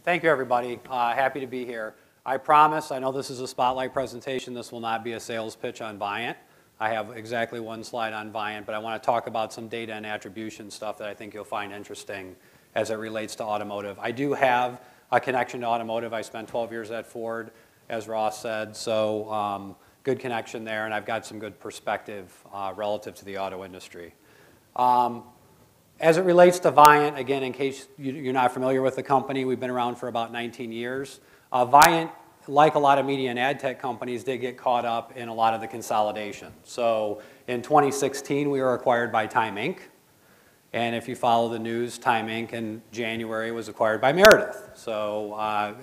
Thank you, everybody. Happy to be here. I promise, I know this is a spotlight presentation. This will not be a sales pitch on Viant. I have exactly one slide on Viant, but I want to talk about some data and attribution stuff that I think you'll find interesting as it relates to automotive. I do have a connection to automotive. I spent 12 years at Ford, as Ross said, so good connection there, and I've got some good perspective relative to the auto industry. As it relates to Viant, again, in case you're not familiar with the company, we've been around for about 19 years. Viant, like a lot of media and ad tech companies, did get caught up in a lot of the consolidation. So in 2016, we were acquired by Time Inc. And if you follow the news, Time Inc. in January was acquired by Meredith. So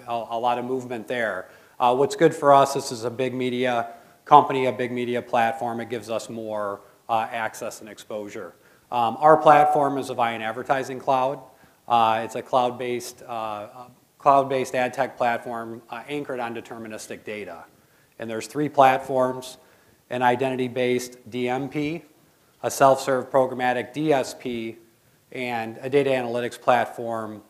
a lot of movement there. What's good for us, this is a big media company, a big media platform. It gives us more access and exposure. Our platform is a Viant Advertising Cloud. It's a cloud-based ad tech platform anchored on deterministic data. And there's 3 platforms: an identity-based DMP, a self-serve programmatic DSP, and a data analytics platform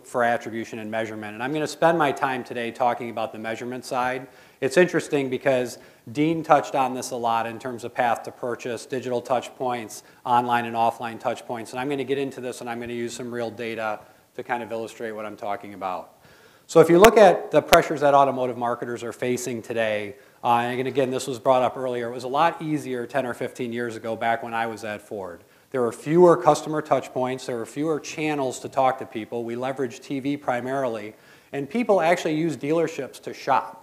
for attribution and measurement. And I'm going to spend my time today talking about the measurement side. It's interesting because Dean touched on this a lot in terms of path to purchase, digital touch points, online and offline touch points. And I'm going to get into this, and I'm going to use some real data to kind of illustrate what I'm talking about. So if you look at the pressures that automotive marketers are facing today, and again, this was brought up earlier, it was a lot easier 10 or 15 years ago back when I was at Ford. There were fewer customer touch points. There were fewer channels to talk to people. We leveraged TV primarily. And people actually used dealerships to shop.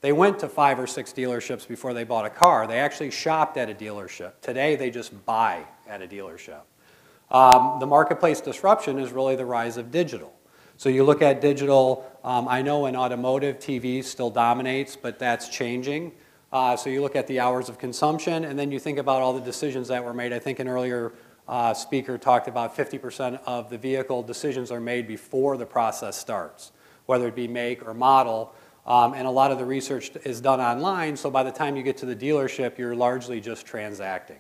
They went to 5 or 6 dealerships before they bought a car. They actually shopped at a dealership. Today, they just buy at a dealership. The marketplace disruption is really the rise of digital. So you look at digital, I know in automotive, TV still dominates, but that's changing. So you look at the hours of consumption, and then you think about all the decisions that were made. I think an earlier speaker talked about 50% of the vehicle decisions are made before the process starts, whether it be make or model. And a lot of the research is done online, so by the time you get to the dealership, you're largely just transacting.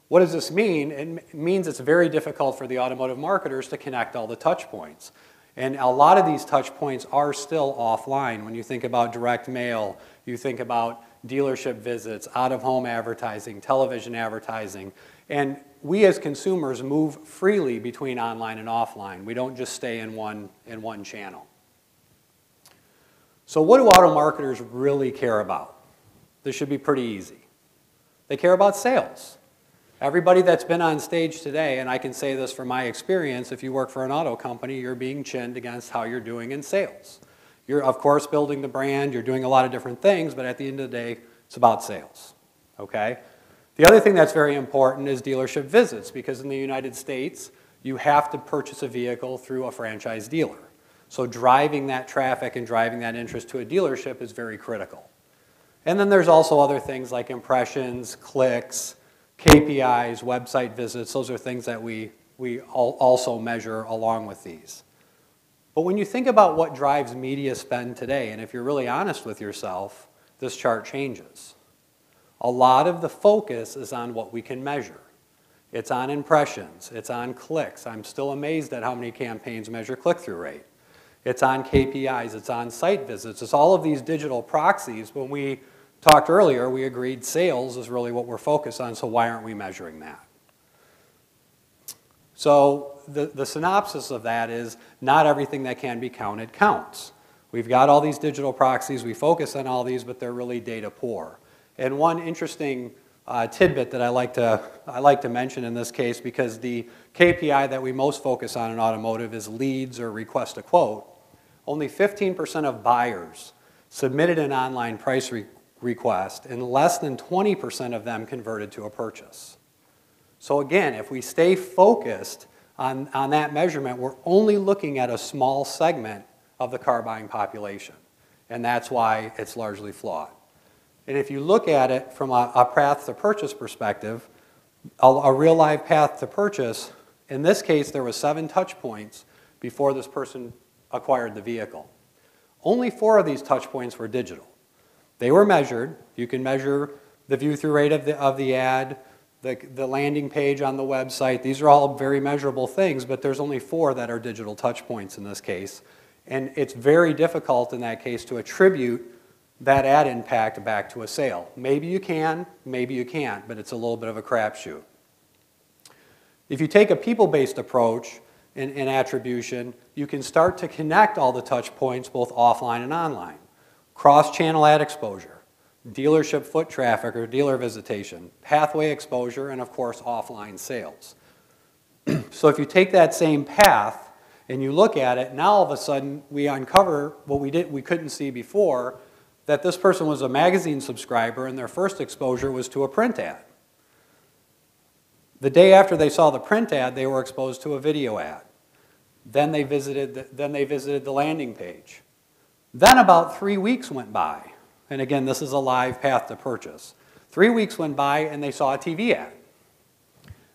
What does this mean? It means it's very difficult for the automotive marketers to connect all the touch points. And a lot of these touch points are still offline. When you think about direct mail, you think about dealership visits, out-of-home advertising, television advertising. And we as consumers move freely between online and offline. We don't just stay in one channel. So what do auto marketers really care about? This should be pretty easy. They care about sales. Everybody that's been on stage today, and I can say this from my experience, if you work for an auto company, you're being chinned against how you're doing in sales. You're, of course, building the brand, you're doing a lot of different things, but at the end of the day, it's about sales, okay? The other thing that's very important is dealership visits, because in the United States, you have to purchase a vehicle through a franchise dealer. So driving that traffic and driving that interest to a dealership is very critical. And then there's also other things like impressions, clicks, KPIs, website visits. Those are things that we also measure along with these. But when you think about what drives media spend today, and if you're really honest with yourself, this chart changes. A lot of the focus is on what we can measure. It's on impressions. It's on clicks. I'm still amazed at how many campaigns measure click-through rate. It's on KPIs. It's on site visits. It's all of these digital proxies. When we talked earlier, we agreed sales is really what we're focused on, so why aren't we measuring that? So the synopsis of that is not everything that can be counted counts. We've got all these digital proxies, we focus on all these, but they're really data poor. And one interesting tidbit that I like to mention in this case, because the KPI that we most focus on in automotive is leads or request a quote. Only 15% of buyers submitted an online price request, and less than 20% of them converted to a purchase. So again, if we stay focused on that measurement, we're only looking at a small segment of the car buying population. And that's why it's largely flawed. And if you look at it from a path to purchase perspective, a real live path to purchase, in this case there was 7 touch points before this person acquired the vehicle. Only 4 of these touch points were digital. They were measured. You can measure the view-through rate of the ad, the landing page on the website. These are all very measurable things, but there's only 4 that are digital touch points in this case. And it's very difficult in that case to attribute that ad impact back to a sale. Maybe you can, maybe you can't, but it's a little bit of a crapshoot. If you take a people-based approach in attribution, you can start to connect all the touch points both offline and online. Cross-channel ad exposure, dealership foot traffic or dealer visitation, pathway exposure, and of course offline sales. So if you take that same path and you look at it, now all of a sudden we uncover what we couldn't see before, that this person was a magazine subscriber and their first exposure was to a print ad. The day after they saw the print ad, they were exposed to a video ad. Then they visited the landing page. Then about 3 weeks went by. And again, this is a live path to purchase. 3 weeks went by and they saw a TV ad.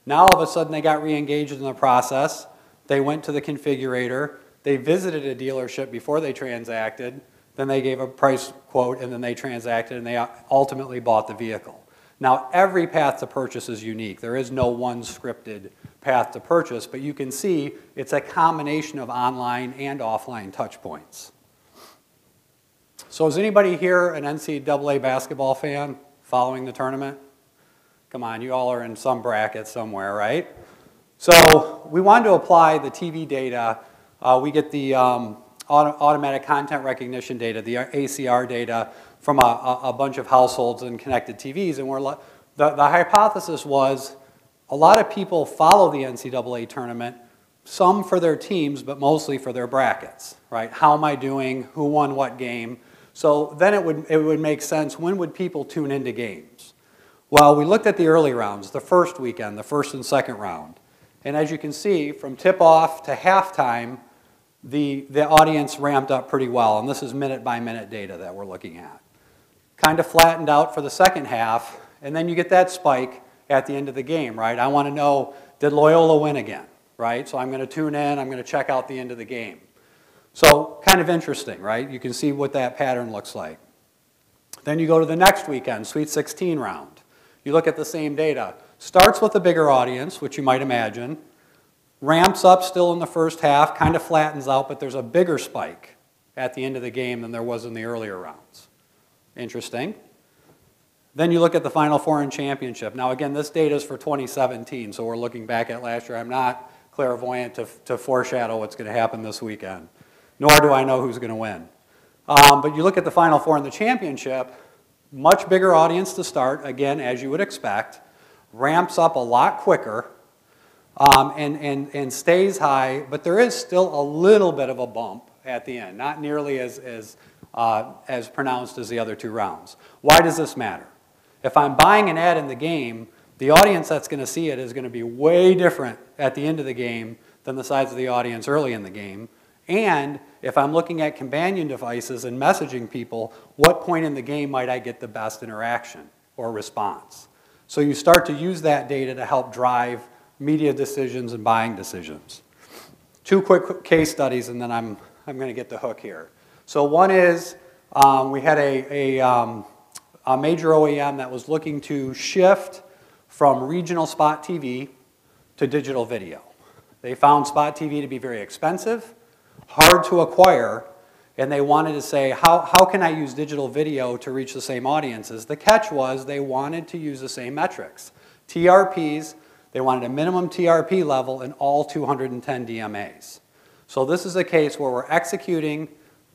Now all of a sudden they got re-engaged in the process. They went to the configurator. They visited a dealership before they transacted. Then they gave a price quote and then they transacted and they ultimately bought the vehicle. Now every path to purchase is unique. There is no one scripted path to purchase, but you can see it's a combination of online and offline touch points. So is anybody here an NCAA basketball fan following the tournament? Come on, you all are in some bracket somewhere, right? So we wanted to apply the TV data. We get the automatic content recognition data, the ACR data, from a bunch of households and connected TVs. And the hypothesis was a lot of people follow the NCAA tournament, some for their teams, but mostly for their brackets, right? How am I doing? Who won what game? So then it would make sense, when would people tune into games? Well, we looked at the early rounds, the first weekend, the first and second round. And as you can see, from tip-off to halftime, the audience ramped up pretty well. And this is minute-by-minute data that we're looking at. Kind of flattened out for the second half, and then you get that spike at the end of the game, right? I want to know, did Loyola win again, right? So I'm going to tune in, I'm going to check out the end of the game. So kind of interesting, right? You can see what that pattern looks like. Then you go to the next weekend, Sweet 16 round. You look at the same data. Starts with a bigger audience, which you might imagine. Ramps up still in the first half, kind of flattens out, but there's a bigger spike at the end of the game than there was in the earlier rounds. Interesting. Then you look at the Final Four and Championship. Now again, this data is for 2017, so we're looking back at last year. I'm not clairvoyant to foreshadow what's going to happen this weekend, nor do I know who's going to win. But you look at the Final Four and the Championship, much bigger audience to start, again, as you would expect, ramps up a lot quicker, and stays high, but there is still a little bit of a bump at the end, not nearly as pronounced as the other 2 rounds. Why does this matter? If I'm buying an ad in the game, the audience that's going to see it is going to be way different at the end of the game than the size of the audience early in the game. And if I'm looking at companion devices and messaging people, what point in the game might I get the best interaction or response? So you start to use that data to help drive media decisions and buying decisions. 2 quick case studies, and then I'm going to get the hook here. So one is we had a major OEM that was looking to shift from regional spot TV to digital video. They found spot TV to be very expensive, hard to acquire, and they wanted to say, how can I use digital video to reach the same audiences? The catch was they wanted to use the same metrics. TRPs, they wanted a minimum TRP level in all 210 DMAs. So this is a case where we're executing,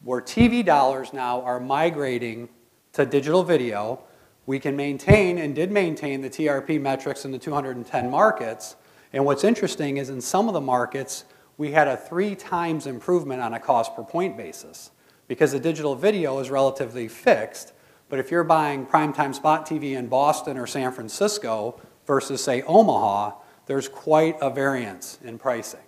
where TV dollars now are migrating to digital video. We can maintain, and did maintain, the TRP metrics in the 210 markets. And what's interesting is in some of the markets, we had a 3 times improvement on a cost per point basis, because the digital video is relatively fixed. But if you're buying primetime spot TV in Boston or San Francisco versus, say, Omaha, there's quite a variance in pricing.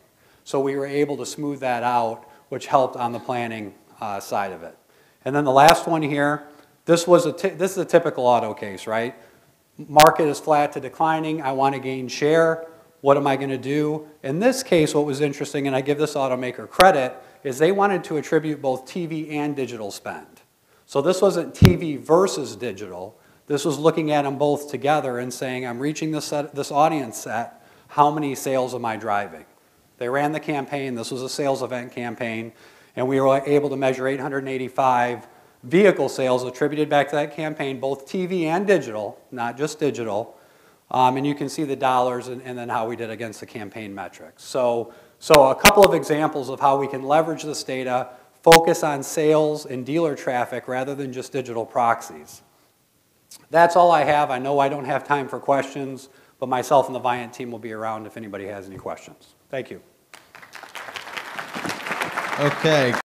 So we were able to smooth that out, which helped on the planning side of it. And then the last one here, this is a typical auto case, right? Market is flat to declining. I want to gain share. What am I going to do? In this case, what was interesting, and I give this automaker credit, is they wanted to attribute both TV and digital spend. So this wasn't TV versus digital. This was looking at them both together and saying, I'm reaching this audience set, how many sales am I driving? They ran the campaign, this was a sales event campaign, and we were able to measure 885 vehicle sales attributed back to that campaign, both TV and digital, not just digital. And you can see the dollars and then how we did against the campaign metrics. So a couple of examples of how we can leverage this data, focus on sales and dealer traffic rather than just digital proxies. That's all I have. I know I don't have time for questions, but myself and the Viant team will be around if anybody has any questions. Thank you. Okay.